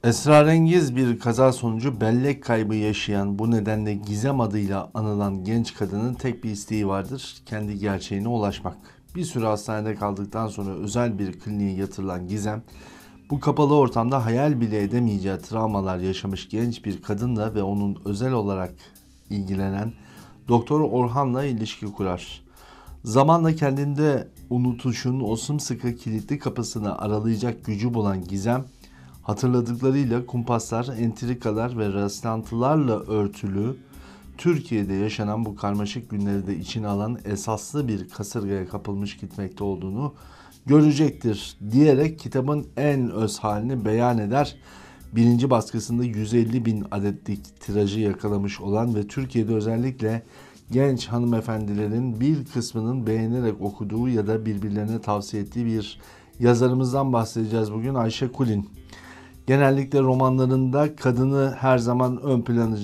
Esrarengiz bir kaza sonucu bellek kaybı yaşayan, bu nedenle Gizem adıyla anılan genç kadının tek bir isteği vardır: kendi gerçeğine ulaşmak. Bir süre hastanede kaldıktan sonra özel bir kliniğe yatırılan Gizem, bu kapalı ortamda hayal bile edemeyeceği travmalar yaşamış genç bir kadınla ve onun özel olarak ilgilenen Doktor Orhan'la ilişki kurar. Zamanla kendinde unutuşun o sımsıkı kilitli kapısını aralayacak gücü bulan Gizem, hatırladıklarıyla kumpaslar, entrikalar ve rastlantılarla örtülü Türkiye'de yaşanan bu karmaşık günleri de içine alan esaslı bir kasırgaya kapılmış gitmekte olduğunu görecektir diyerek kitabın en öz halini beyan eder. Birinci baskısında 150 bin adetlik tirajı yakalamış olan ve Türkiye'de özellikle genç hanımefendilerin bir kısmının beğenerek okuduğu ya da birbirlerine tavsiye ettiği bir yazarımızdan bahsedeceğiz bugün, Ayşe Kulin. Genellikle romanlarında kadını her zaman ön plana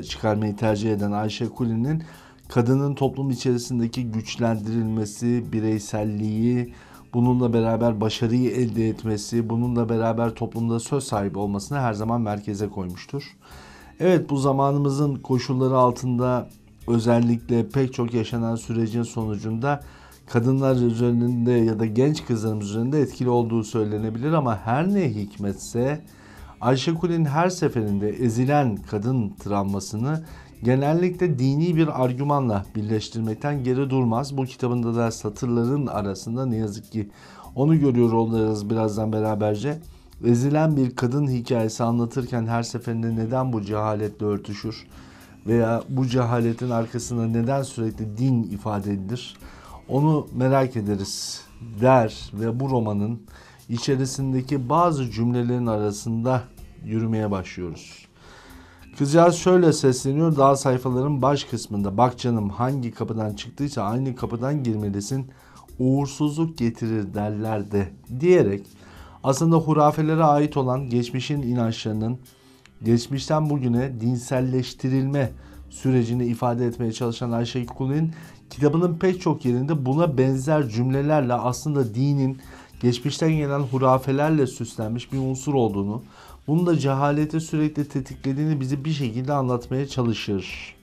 çıkarmayı tercih eden Ayşe Kulin'in kadının toplum içerisindeki güçlendirilmesi, bireyselliği, bununla beraber başarıyı elde etmesi, bununla beraber toplumda söz sahibi olmasını her zaman merkeze koymuştur. Evet, bu zamanımızın koşulları altında özellikle pek çok yaşanan sürecin sonucunda kadınlar üzerinde ya da genç kızlarımız üzerinde etkili olduğu söylenebilir ama her ne hikmetse Ayşe Kulin her seferinde ezilen kadın travmasını genellikle dini bir argümanla birleştirmekten geri durmaz. Bu kitabında da satırların arasında ne yazık ki onu görüyor olacağız birazdan beraberce. Ezilen bir kadın hikayesi anlatırken her seferinde neden bu cehaletle örtüşür veya bu cehaletin arkasında neden sürekli din ifade edilir, onu merak ederiz der ve bu romanın içerisindeki bazı cümlelerin arasında yürümeye başlıyoruz. Kızcağız şöyle sesleniyor daha sayfaların baş kısmında: "Bak canım, hangi kapıdan çıktıysa aynı kapıdan girmelisin, uğursuzluk getirir derler de" diyerek aslında hurafelere ait olan geçmişin inançlarının geçmişten bugüne dinselleştirilme sürecini ifade etmeye çalışan Ayşe Kulin, kitabının pek çok yerinde buna benzer cümlelerle aslında dinin geçmişten gelen hurafelerle süslenmiş bir unsur olduğunu, bunun da cehaleti sürekli tetiklediğini bizi bir şekilde anlatmaya çalışır.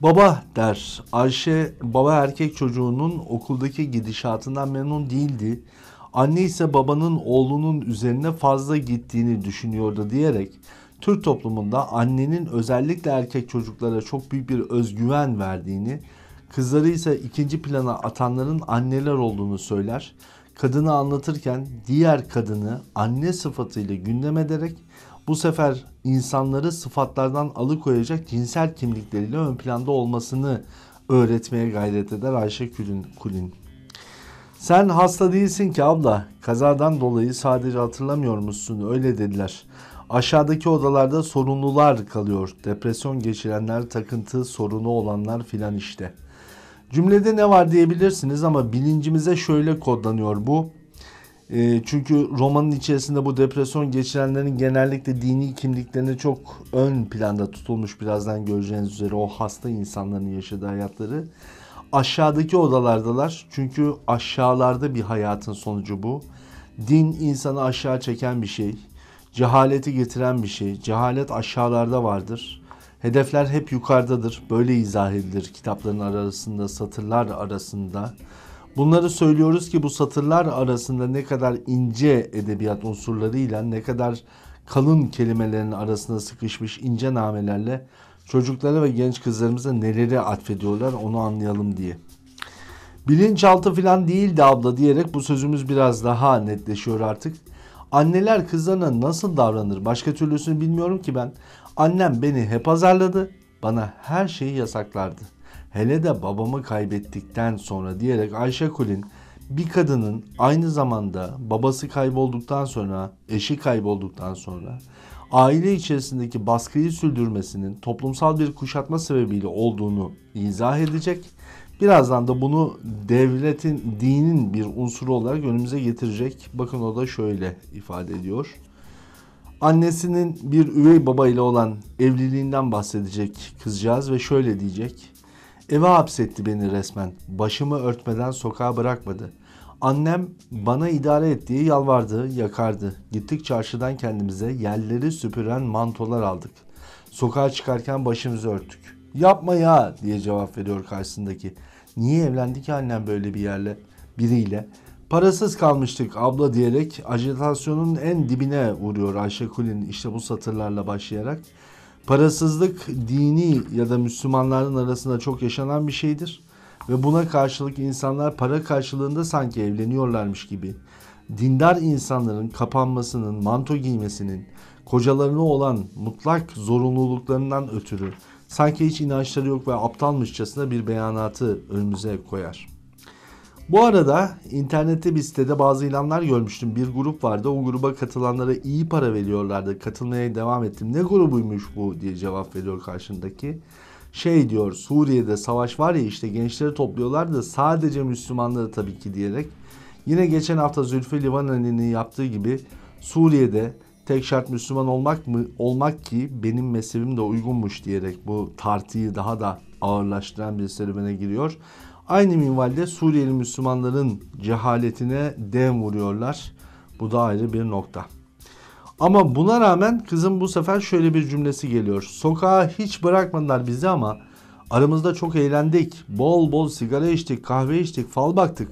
Baba der. Ayşe, baba erkek çocuğunun okuldaki gidişatından memnun değildi. Anne ise babanın oğlunun üzerine fazla gittiğini düşünüyordu diyerek Türk toplumunda annenin özellikle erkek çocuklara çok büyük bir özgüven verdiğini, kızları ise ikinci plana atanların anneler olduğunu söyler. Kadını anlatırken diğer kadını anne sıfatıyla gündem ederek bu sefer insanları sıfatlardan alıkoyacak cinsel kimlikleriyle ön planda olmasını öğretmeye gayret eder Ayşe Kulin. "Sen hasta değilsin ki abla, kazadan dolayı sadece hatırlamıyor musun, öyle dediler. Aşağıdaki odalarda sorunlular kalıyor, depresyon geçirenler, takıntı sorunu olanlar filan işte." Cümlede ne var diyebilirsiniz ama bilincimize şöyle kodlanıyor bu. Çünkü romanın içerisinde bu depresyon geçirenlerin genellikle dini kimliklerini çok ön planda tutulmuş, birazdan göreceğiniz üzere o hasta insanların yaşadığı hayatları. Aşağıdaki odalardalar çünkü aşağılarda bir hayatın sonucu bu. Din insanı aşağı çeken bir şey. Cehaleti getiren bir şey. Cehalet aşağılarda vardır. Hedefler hep yukarıdadır. Böyle izah edilir kitapların arasında, satırlar arasında. Bunları söylüyoruz ki bu satırlar arasında ne kadar ince edebiyat unsurlarıyla, ne kadar kalın kelimelerin arasında sıkışmış ince namelerle çocuklara ve genç kızlarımıza neleri atfediyorlar onu anlayalım diye. Bilinçaltı falan değildi abla diyerek bu sözümüz biraz daha netleşiyor artık. Anneler kızlarına nasıl davranır başka türlüsünü bilmiyorum ki ben. Annem beni hep azarladı, bana her şeyi yasaklardı. Hele de babamı kaybettikten sonra diyerek Ayşe Kulin bir kadının aynı zamanda babası kaybolduktan sonra, eşi kaybolduktan sonra aile içerisindeki baskıyı sürdürmesinin toplumsal bir kuşatma sebebiyle olduğunu izah edecek. Birazdan da bunu devletin, dinin bir unsuru olarak önümüze getirecek. Bakın o da şöyle ifade ediyor. Annesinin bir üvey baba ile olan evliliğinden bahsedecek kızcağız ve şöyle diyecek. "Eve hapsetti beni resmen. Başımı örtmeden sokağa bırakmadı. Annem bana idare et diye yalvardı, yakardı. Gittik çarşıdan kendimize yerleri süpüren mantolar aldık. Sokağa çıkarken başımızı örttük. Yapma ya diye cevap veriyor karşısındaki. Niye evlendi ki annem böyle biriyle? Parasız kalmıştık abla diyerek ajitasyonun en dibine vuruyor Ayşe Kulin işte bu satırlarla başlayarak. Parasızlık dini ya da Müslümanların arasında çok yaşanan bir şeydir. Ve buna karşılık insanlar para karşılığında sanki evleniyorlarmış gibi. Dindar insanların kapanmasının, manto giymesinin, kocalarına olan mutlak zorunluluklarından ötürü sanki hiç inançları yok ve aptalmışçasına bir beyanatı önümüze koyar. Bu arada internette bir sitede bazı ilanlar görmüştüm. Bir grup vardı. O gruba katılanlara iyi para veriyorlardı. Katılmaya devam ettim. Ne grubuymuş bu diye cevap veriyor karşındaki. Şey diyor, Suriye'de savaş var ya işte gençleri topluyorlar da sadece Müslümanları tabii ki diyerek. Yine geçen hafta Zülfü Livaneli'nin yaptığı gibi Suriye'de tek şart Müslüman olmak ki benim mezhebim de uygunmuş diyerek bu tartıyı daha da ağırlaştıran bir serüvene giriyor. Aynı minvalde Suriyeli Müslümanların cehaletine dem vuruyorlar. Bu da ayrı bir nokta. Ama buna rağmen kızım bu sefer şöyle bir cümlesi geliyor. Sokağa hiç bırakmadılar bizi ama aramızda çok eğlendik. Bol bol sigara içtik, kahve içtik, fal baktık.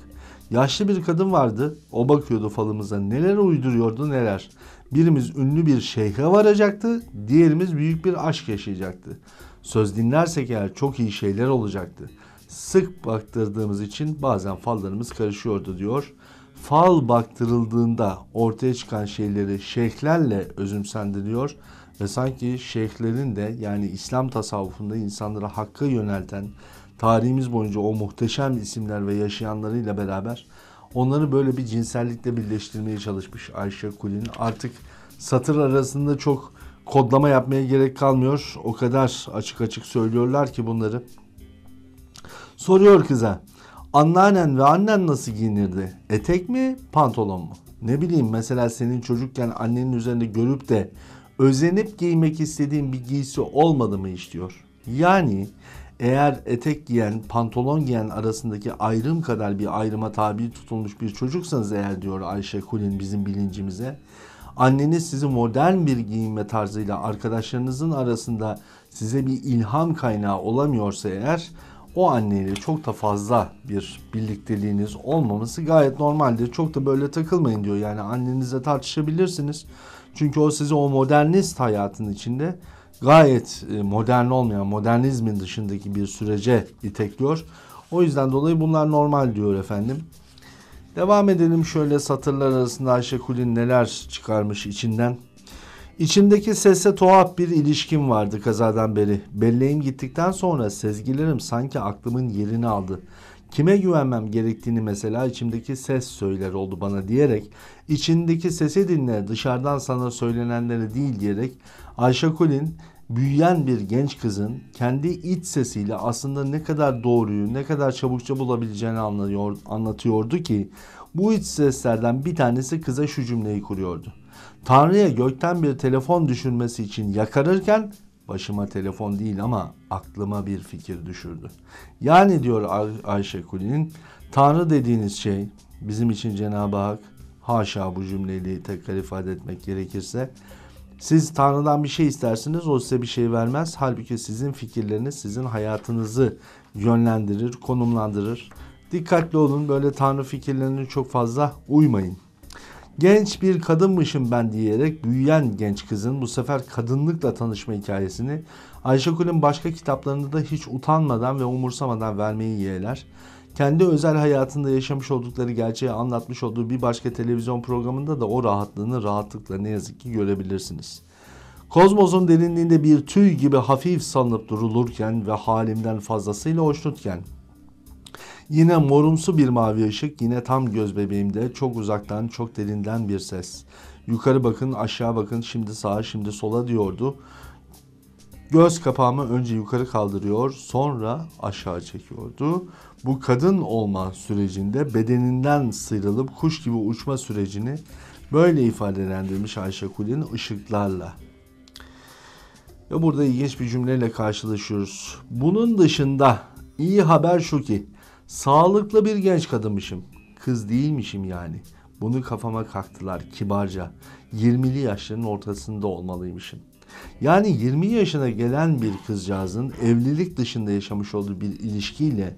Yaşlı bir kadın vardı. O bakıyordu falımıza. Neler uyduruyordu neler. Birimiz ünlü bir şeyhe varacaktı. Diğerimiz büyük bir aşk yaşayacaktı. Söz dinlersek eğer çok iyi şeyler olacaktı. Sık baktırdığımız için bazen fallarımız karışıyordu diyor. Fal baktırıldığında ortaya çıkan şeyleri şeyhlerle özümsendiriyor ve sanki şeyhlerin de yani İslam tasavvufunda insanlara hakka yönelten tarihimiz boyunca o muhteşem isimler ve yaşayanlarıyla beraber onları böyle bir cinsellikle birleştirmeye çalışmış Ayşe Kulin. Artık satır arasında çok kodlama yapmaya gerek kalmıyor. O kadar açık açık söylüyorlar ki bunları. Soruyor kıza. Anneannen ve annen nasıl giyinirdi? Etek mi, pantolon mu? Ne bileyim mesela senin çocukken annenin üzerinde görüp de özenip giymek istediğin bir giysi olmadı mı hiç diyor. Yani eğer etek giyen, pantolon giyen arasındaki ayrım kadar bir ayrıma tabi tutulmuş bir çocuksanız eğer diyor Ayşe Kulin bizim bilincimize. Anneniz sizi modern bir giyinme tarzıyla arkadaşlarınızın arasında size bir ilham kaynağı olamıyorsa eğer o anneyle çok da fazla bir birlikteliğiniz olmaması gayet normaldir. Çok da böyle takılmayın diyor. Yani annenizle tartışabilirsiniz. Çünkü o sizi o modernist hayatın içinde gayet modern olmayan, modernizmin dışındaki bir sürece itekliyor. O yüzden dolayı bunlar normal diyor efendim. Devam edelim şöyle satırlar arasında Ayşe Kulin neler çıkarmış içinden. İçimdeki sesle tuhaf bir ilişkim vardı kazadan beri. Belleğim gittikten sonra sezgilerim sanki aklımın yerini aldı. Kime güvenmem gerektiğini mesela içimdeki ses söyler oldu bana diyerek içindeki sesi dinle dışarıdan sana söylenenleri değil diyerek Ayşe Kulin büyüyen bir genç kızın kendi iç sesiyle aslında ne kadar doğruyu ne kadar çabukça bulabileceğini anlatıyordu ki bu iç seslerden bir tanesi kıza şu cümleyi kuruyordu. Tanrı'ya gökten bir telefon düşürmesi için yakarırken başıma telefon değil ama aklıma bir fikir düşürdü. Yani diyor Ayşe Kulin'in Tanrı dediğiniz şey bizim için Cenab-ı Hak haşa bu cümleyi tekrar ifade etmek gerekirse siz Tanrı'dan bir şey istersiniz o size bir şey vermez. Halbuki sizin fikirleriniz sizin hayatınızı yönlendirir, konumlandırır. Dikkatli olun böyle Tanrı fikirlerine çok fazla uymayın. Genç bir kadınmışım ben diyerek büyüyen genç kızın bu sefer kadınlıkla tanışma hikayesini Ayşe Kulin başka kitaplarında da hiç utanmadan ve umursamadan vermeyi yeğler. Kendi özel hayatında yaşamış oldukları gerçeği anlatmış olduğu bir başka televizyon programında da o rahatlığını rahatlıkla ne yazık ki görebilirsiniz. Kozmosun derinliğinde bir tüy gibi hafif salınıp durulurken ve halimden fazlasıyla hoşnutken yine morumsu bir mavi ışık, yine tam göz bebeğimde, çok uzaktan, çok derinden bir ses. Yukarı bakın, aşağı bakın, şimdi sağa, şimdi sola diyordu. Göz kapağımı önce yukarı kaldırıyor, sonra aşağı çekiyordu. Bu kadın olma sürecinde bedeninden sıyrılıp kuş gibi uçma sürecini böyle ifadelendirmiş Ayşe Kulin ışıklarla. Ve burada ilginç bir cümleyle karşılaşıyoruz. Bunun dışında iyi haber şu ki, sağlıklı bir genç kadınmışım. kız değilmişim yani. Bunu kafama kaktılar kibarca. 20'li yaşların ortasında olmalıymışım. Yani 20 yaşına gelen bir kızcağızın evlilik dışında yaşamış olduğu bir ilişkiyle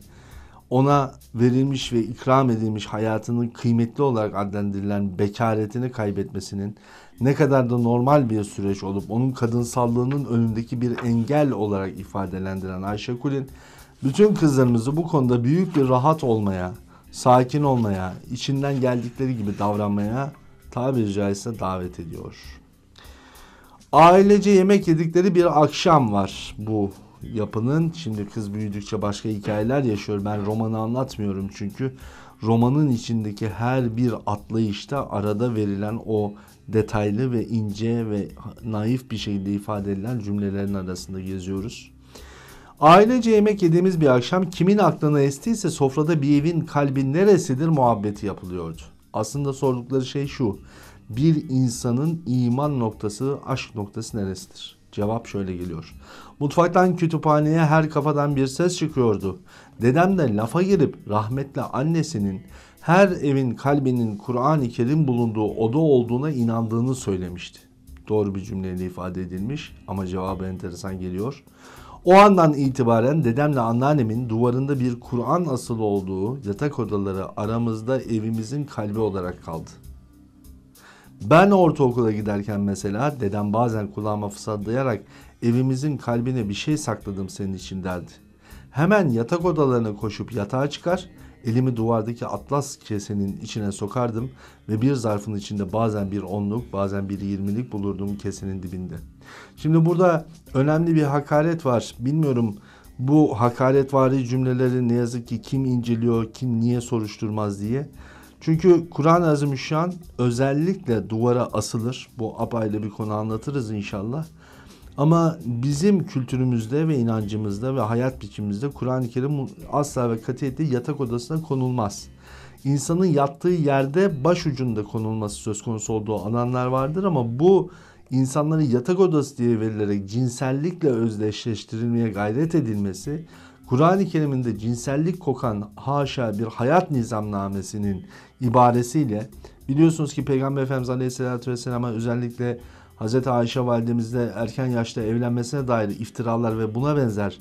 ona verilmiş ve ikram edilmiş hayatının kıymetli olarak adlandırılan bekaretini kaybetmesinin ne kadar da normal bir süreç olup onun kadınsallığının önündeki bir engel olarak ifadelendiren Ayşe Kulin, bütün kızlarımızı bu konuda büyük bir rahat olmaya, sakin olmaya, içinden geldikleri gibi davranmaya tabiri caizse davet ediyor. Ailece yemek yedikleri bir akşam var bu yapının. Şimdi kız büyüdükçe başka hikayeler yaşıyor. Ben romanı anlatmıyorum çünkü romanın içindeki her bir atlayışta arada verilen o detaylı ve ince ve naif bir şekilde ifade edilen cümlelerin arasında geziyoruz. Ailece yemek yediğimiz bir akşam kimin aklına estiyse sofrada bir evin kalbi neresidir muhabbeti yapılıyordu. Aslında sordukları şey şu: bir insanın iman noktası, aşk noktası neresidir? Cevap şöyle geliyor: mutfaktan kütüphaneye her kafadan bir ses çıkıyordu. Dedem de lafa girip rahmetli annesinin her evin kalbinin Kur'an-ı Kerim bulunduğu oda olduğuna inandığını söylemişti. Doğru bir cümleyle ifade edilmiş ama cevabı enteresan geliyor. O andan itibaren dedemle anneannemin duvarında bir Kur'an asılı olduğu yatak odaları aramızda evimizin kalbi olarak kaldı. Ben ortaokula giderken mesela dedem bazen kulağıma fısıldayarak evimizin kalbine bir şey sakladım senin için derdi. Hemen yatak odalarına koşup yatağa çıkar, elimi duvardaki atlas kesenin içine sokardım ve bir zarfın içinde bazen bir 10'luk bazen bir 20'lik bulurdum kesenin dibinde. Şimdi burada önemli bir hakaret var. Bilmiyorum bu hakaretvari cümleleri ne yazık ki kim inceliyor, kim niye soruşturmaz diye. Çünkü Kur'an-ı Azimüşşan özellikle duvara asılır. Bu apayrı bir konu, anlatırız inşallah. Ama bizim kültürümüzde ve inancımızda ve hayat biçimimizde Kur'an-ı Kerim asla ve katiyetle yatak odasına konulmaz. İnsanın yattığı yerde başucunda konulması söz konusu olduğu alanlar vardır ama bu insanların yatak odası diye verilerek cinsellikle özdeşleştirilmeye gayret edilmesi, Kur'an-ı Kerim'inde cinsellik kokan haşa bir hayat nizamnamesinin ibaresiyle, biliyorsunuz ki Peygamber Efendimiz Aleyhisselatü Vesselam'a özellikle Hazreti Ayşe validemizle erken yaşta evlenmesine dair iftiralar ve buna benzer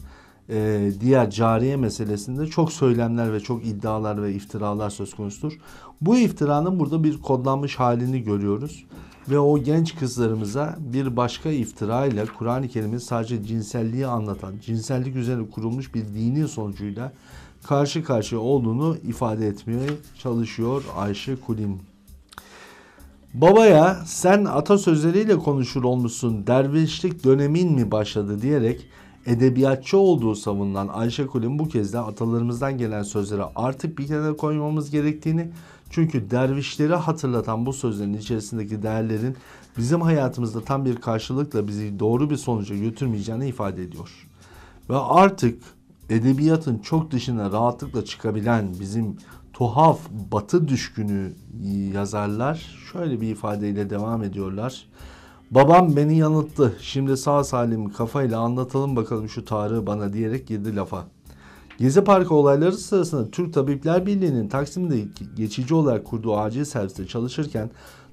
diğer cariye meselesinde çok söylemler ve çok iddialar ve iftiralar söz konusudur. Bu iftiranın burada bir kodlanmış halini görüyoruz. Ve o genç kızlarımıza bir başka iftira ile Kur'an-ı Kerim'in sadece cinselliği anlatan, cinsellik üzerine kurulmuş bir dini sonucuyla karşı karşıya olduğunu ifade etmeye çalışıyor Ayşe Kulin. Babaya sen atasözleriyle konuşur olmuşsun, dervişlik dönemin mi başladı diyerek edebiyatçı olduğu savunulan Ayşe Kulin bu kez de atalarımızdan gelen sözlere artık bir kenara koymamız gerektiğini, çünkü dervişleri hatırlatan bu sözlerin içerisindeki değerlerin bizim hayatımızda tam bir karşılıkla bizi doğru bir sonuca götürmeyeceğini ifade ediyor. Ve artık edebiyatın çok dışına rahatlıkla çıkabilen bizim tuhaf batı düşkünü yazarlar şöyle bir ifadeyle devam ediyorlar. Babam beni yanılttı. Şimdi sağ salim kafayla anlatalım bakalım şu Tarık'ı bana diyerek girdi lafa. Gezi Parkı olayları sırasında Türk Tabipler Birliği'nin Taksim'de geçici olarak kurduğu acil serviste çalışırken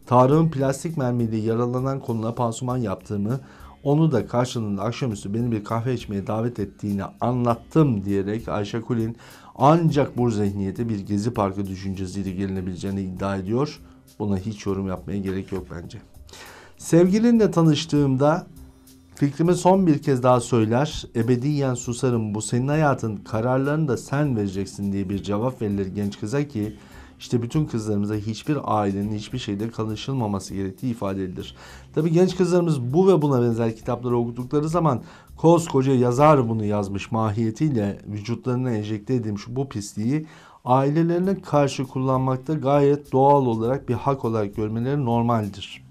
Tarık'ın plastik mermiyle yaralanan koluna pansuman yaptığımı, onu da karşılığında akşamüstü beni bir kahve içmeye davet ettiğini anlattım diyerek Ayşe Kulin ancak bu zihniyete bir Gezi Parkı düşüncesiyle gelinebileceğini iddia ediyor. Buna hiç yorum yapmaya gerek yok bence. Sevgilinle tanıştığımda fikrimi son bir kez daha söyler, ebediyen susarım, bu senin hayatın, kararlarını da sen vereceksin diye bir cevap verilir genç kıza ki işte bütün kızlarımıza hiçbir ailenin hiçbir şeyde kalışılmaması gerektiği ifade edilir. Tabi genç kızlarımız bu ve buna benzer kitapları okudukları zaman koskoca yazar bunu yazmış mahiyetiyle vücutlarına enjekte edilmiş bu pisliği ailelerine karşı kullanmakta gayet doğal olarak bir hak olarak görmeleri normaldir.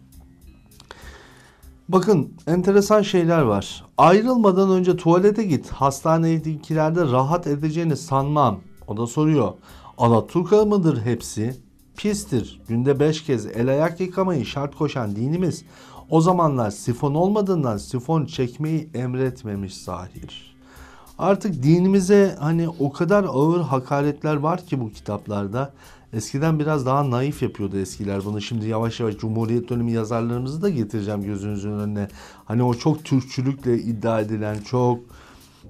Bakın enteresan şeyler var. Ayrılmadan önce tuvalete git. Hastanedekilerde rahat edeceğini sanmam. O da soruyor. Alaturka mıdır hepsi? Pistir. Günde 5 kez el ayak yıkamayı şart koşan dinimiz o zamanlar sifon olmadığından sifon çekmeyi emretmemiş zahir. Artık dinimize hani o kadar ağır hakaretler var ki bu kitaplarda. Eskiden biraz daha naif yapıyordu eskiler bunu. Şimdi yavaş yavaş Cumhuriyet dönemi yazarlarımızı da getireceğim gözünüzün önüne. Hani o çok Türkçülükle iddia edilen, çok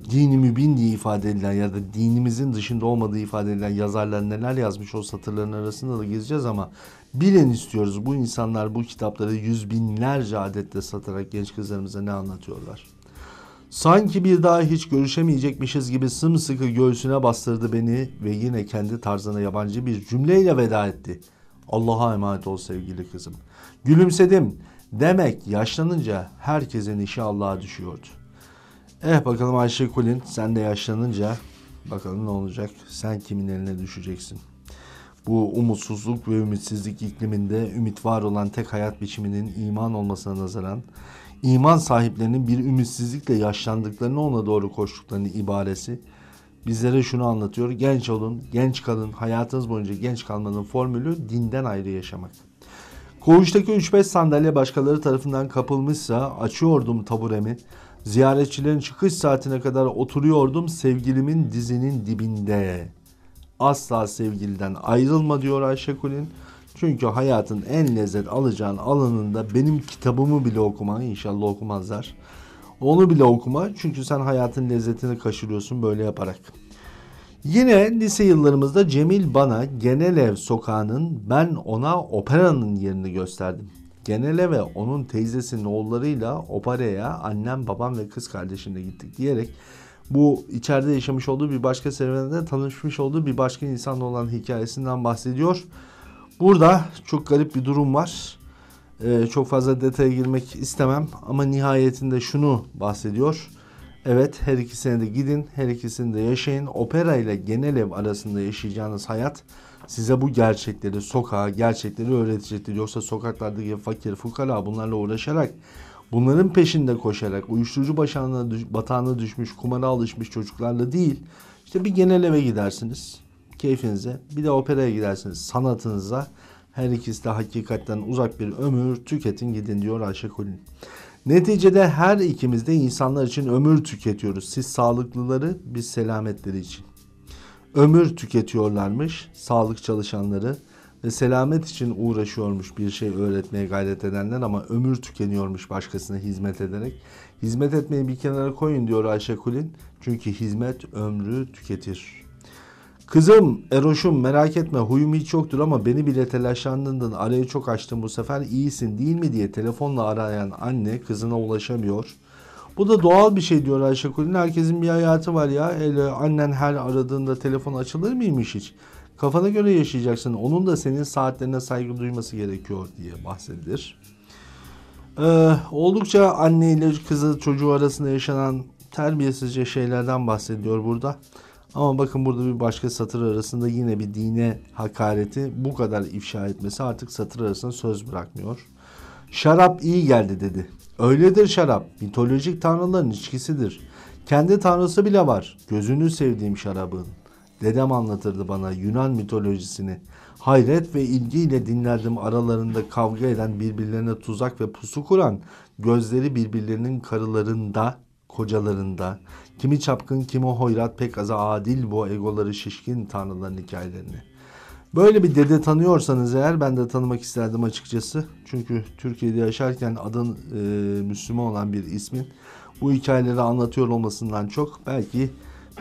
dini mübin diye ifade edilen ya da dinimizin dışında olmadığı ifade edilen yazarlar neler yazmış o satırların arasında da gezeceğiz ama bilin istiyoruz bu insanlar bu kitapları yüz binlerce adetle satarak genç kızlarımıza ne anlatıyorlar. Sanki bir daha hiç görüşemeyecekmişiz gibi sımsıkı göğsüne bastırdı beni ve yine kendi tarzına yabancı bir cümleyle veda etti. Allah'a emanet ol sevgili kızım. Gülümsedim. Demek yaşlanınca herkesin işi Allah'a düşüyordu. Bakalım Ayşe Kulin, sen de yaşlanınca bakalım ne olacak? Sen kimin eline düşeceksin? Bu umutsuzluk ve ümitsizlik ikliminde ümit var olan tek hayat biçiminin iman olmasına nazaran iman sahiplerinin bir ümitsizlikle yaşlandıklarını ona doğru koştuklarını ibaresi bizlere şunu anlatıyor. Genç olun, genç kalın, hayatınız boyunca genç kalmanın formülü dinden ayrı yaşamak. Koğuştaki 3-5 sandalye başkaları tarafından kapılmışsa açıyordum taburemi. Ziyaretçilerin çıkış saatine kadar oturuyordum sevgilimin dizinin dibinde. Asla sevgiliden ayrılma diyor Ayşe Kulin. Çünkü hayatın en lezzet alacağın alanında benim kitabımı bile okuma, inşallah okumazlar. Onu bile okuma çünkü sen hayatın lezzetini kaçırıyorsun böyle yaparak. Yine lise yıllarımızda Cemil bana Genelev sokağının ben ona operanın yerini gösterdim. Genele ve onun teyzesinin oğullarıyla operaya annem, babam ve kız kardeşimle gittik diyerek bu içeride yaşamış olduğu bir başka serüveninde tanışmış olduğu bir başka insanla olan hikayesinden bahsediyor. Burada çok garip bir durum var. Çok fazla detaya girmek istemem ama nihayetinde şunu bahsediyor. Evet, her ikisine de gidin, her ikisini de yaşayın. Opera ile genel ev arasında yaşayacağınız hayat size bu gerçekleri, sokağa gerçekleri öğretecektir. Yoksa sokaklardaki fakir, fukara bunlarla uğraşarak, bunların peşinde koşarak, uyuşturucu batağına düşmüş, kumara alışmış çocuklarla değil, işte bir genel eve gidersiniz, keyfinize, bir de operaya gidersiniz, sanatınıza. Her ikisi de hakikatten uzak bir ömür tüketin gidin diyor Ayşe Kulin. Neticede her ikimiz de insanlar için ömür tüketiyoruz. Siz sağlıklıları, biz selametleri için. Ömür tüketiyorlarmış sağlık çalışanları ve selamet için uğraşıyormuş bir şey öğretmeye gayret edenler ama ömür tükeniyormuş başkasına hizmet ederek. Hizmet etmeyi bir kenara koyun diyor Ayşe Kulin. Çünkü hizmet ömrü tüketir. Kızım, Eroş'um merak etme huyum hiç yoktur ama beni bile telaşlandırdın, arayı çok açtın bu sefer, iyisin değil mi diye telefonla arayan anne kızına ulaşamıyor. Bu da doğal bir şey diyor Ayşe Kulin. Herkesin bir hayatı var ya. Annen her aradığında telefon açılır mıymış hiç? Kafana göre yaşayacaksın. Onun da senin saatlerine saygı duyması gerekiyor diye bahsedilir. Oldukça anne ile kızı çocuğu arasında yaşanan terbiyesizce şeylerden bahsediyor burada. Ama bakın burada bir başka satır arasında yine bir dine hakareti bu kadar ifşa etmesi artık satır arasında söz bırakmıyor. Şarap iyi geldi dedi. Öyledir şarap. Mitolojik tanrıların içkisidir. Kendi tanrısı bile var. Gözünü sevdiğim şarabın. Dedem anlatırdı bana Yunan mitolojisini. Hayret ve ilgiyle dinlerdim aralarında kavga eden birbirlerine tuzak ve pusu kuran, gözleri birbirlerinin karılarında, kocalarında, kimi çapkın kimi hoyrat pek aza adil bu egoları şişkin tanrıların hikayelerini. Böyle bir dede tanıyorsanız eğer ben de tanımak isterdim açıkçası. Çünkü Türkiye'de yaşarken adın Müslüman olan bir ismin bu hikayeleri anlatıyor olmasından çok belki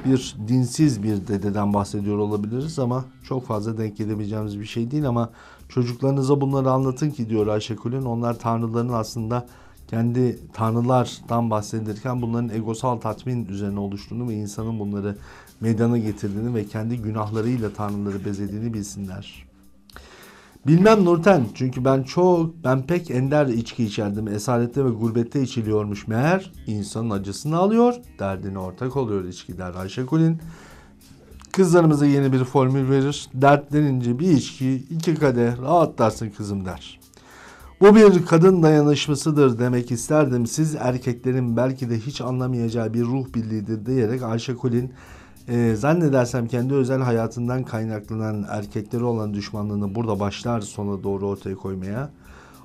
bir dinsiz bir dededen bahsediyor olabiliriz ama çok fazla denk gelebileceğimiz bir şey değil ama çocuklarınıza bunları anlatın ki diyor Ayşe Kulin. Onlar tanrıların aslında kendi tanrılardan bahsedilirken bunların egosal tatmin üzerine oluştuğunu ve insanın bunları meydana getirdiğini ve kendi günahlarıyla tanrıları bezediğini bilsinler. Bilmem Nurten çünkü ben pek ender içki içerdim. Esarette ve gurbette içiliyormuş meğer. İnsanın acısını alıyor, derdine ortak oluyor içki der Ayşe Kulin. Kızlarımıza yeni bir formül verir. Dertlenince bir içki, 2 kadeh rahatlarsın kızım der. Bu bir kadın dayanışmasıdır demek isterdim. Siz erkeklerin belki de hiç anlamayacağı bir ruh birliğidir diyerek Ayşe Kulin zannedersem kendi özel hayatından kaynaklanan erkekleri olan düşmanlığını burada başlar sona doğru ortaya koymaya.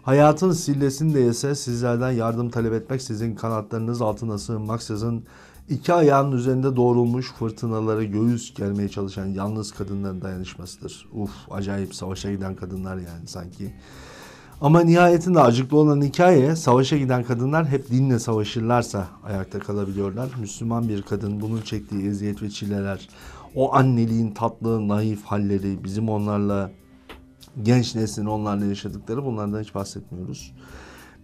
Hayatın sillesini de yese sizlerden yardım talep etmek, sizin kanatlarınız altına sığınmaksızın İki ayağının üzerinde doğrulmuş fırtınalara göğüs germeye çalışan yalnız kadınların dayanışmasıdır. Uf, acayip savaşa giden kadınlar yani sanki. Ama nihayetinde acıklı olan hikaye, savaşa giden kadınlar hep dinle savaşırlarsa ayakta kalabiliyorlar. Müslüman bir kadın bunun çektiği eziyet ve çileler, o anneliğin tatlı, naif halleri, bizim onlarla, genç neslin onlarla yaşadıkları, bunlardan hiç bahsetmiyoruz.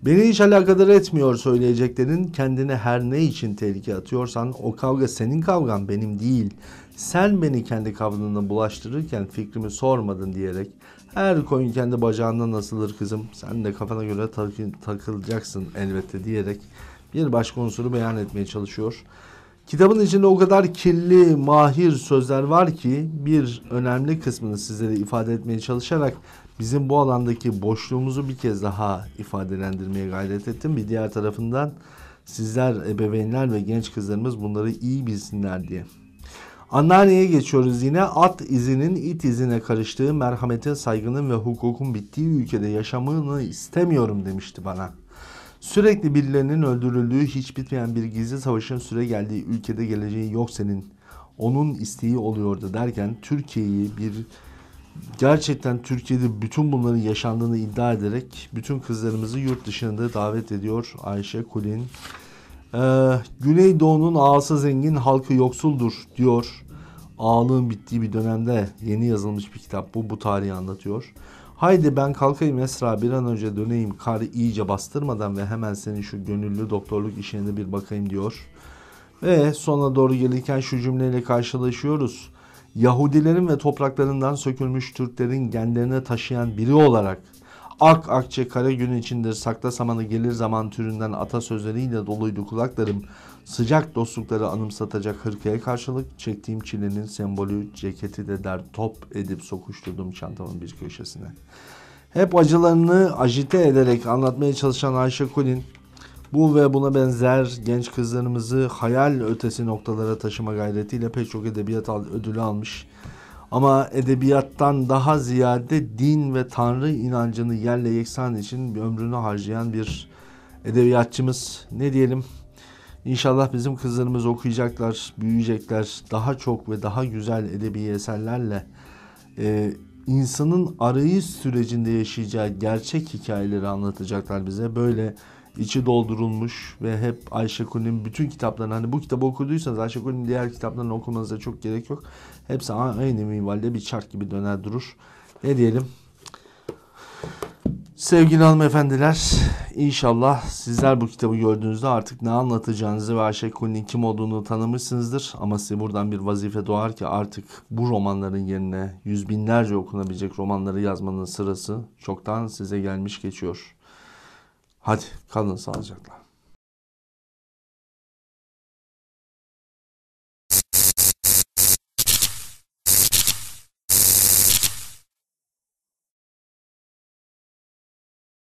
Beni hiç alakadar etmiyor söyleyeceklerin. Kendine her ne için tehlike atıyorsan o kavga senin kavgan, benim değil. Sen beni kendi kavganına bulaştırırken fikrimi sormadın diyerek her koyun kendi bacağından asılır kızım. Sen de kafana göre takılacaksın elbette diyerek bir başka unsuru beyan etmeye çalışıyor. Kitabın içinde o kadar kirli, mahir sözler var ki bir önemli kısmını sizlere ifade etmeye çalışarak bizim bu alandaki boşluğumuzu bir kez daha ifadelendirmeye gayret ettim. Bir diğer tarafından sizler, ebeveynler ve genç kızlarımız bunları iyi bilsinler diye. Anneanneye geçiyoruz yine. At izinin it izine karıştığı, merhametin, saygının ve hukukun bittiği ülkede yaşamını istemiyorum demişti bana. Sürekli birilerinin öldürüldüğü, hiç bitmeyen bir gizli savaşın süre geldiği ülkede geleceği yok senin. Onun isteği oluyordu derken Türkiye'yi gerçekten Türkiye'de bütün bunların yaşandığını iddia ederek bütün kızlarımızı yurt dışında davet ediyor Ayşe Kulin. Güneydoğu'nun ağası zengin, halkı yoksuldur diyor. Ağalığın bittiği bir dönemde yeni yazılmış bir kitap bu tarihi anlatıyor. Haydi ben kalkayım Esra, bir an önce döneyim, kar iyice bastırmadan ve hemen senin şu gönüllü doktorluk işine de bir bakayım diyor. Ve sona doğru gelirken şu cümleyle karşılaşıyoruz. Yahudilerin ve topraklarından sökülmüş Türklerin genlerine taşıyan biri olarak ak akçe kara gün içindir sakla samanı gelir zaman türünden atasözleriyle doluydu kulaklarım. Sıcak dostlukları anımsatacak hırkaya karşılık çektiğim çilenin sembolü ceketi de der top edip sokuşturdum çantamın bir köşesine. Hep acılarını ajite ederek anlatmaya çalışan Ayşe Kulin, bu ve buna benzer genç kızlarımızı hayal ötesi noktalara taşıma gayretiyle pek çok edebiyat ödülü almış. Ama edebiyattan daha ziyade din ve Tanrı inancını yerle yeksan için bir ömrünü harcayan bir edebiyatçımız. Ne diyelim? İnşallah bizim kızlarımız okuyacaklar, büyüyecekler. Daha çok ve daha güzel edebi eserlerle insanın arayış sürecinde yaşayacağı gerçek hikayeleri anlatacaklar bize. Böyle içi doldurulmuş ve hep Ayşe Kulin'in bütün kitaplarını, hani bu kitabı okuduysanız Ayşe Kulin'in diğer kitaplarını okumanıza çok gerek yok. Hepsi aynı minvalde bir çark gibi döner durur. Ne diyelim? Sevgili hanımefendiler, inşallah sizler bu kitabı gördüğünüzde artık ne anlatacağınızı ve Ayşe Kulin'in kim olduğunu tanımışsınızdır. Ama size buradan bir vazife doğar ki artık bu romanların yerine yüz binlerce okunabilecek romanları yazmanın sırası çoktan size gelmiş geçiyor. Hadi kalın sağlıcakla.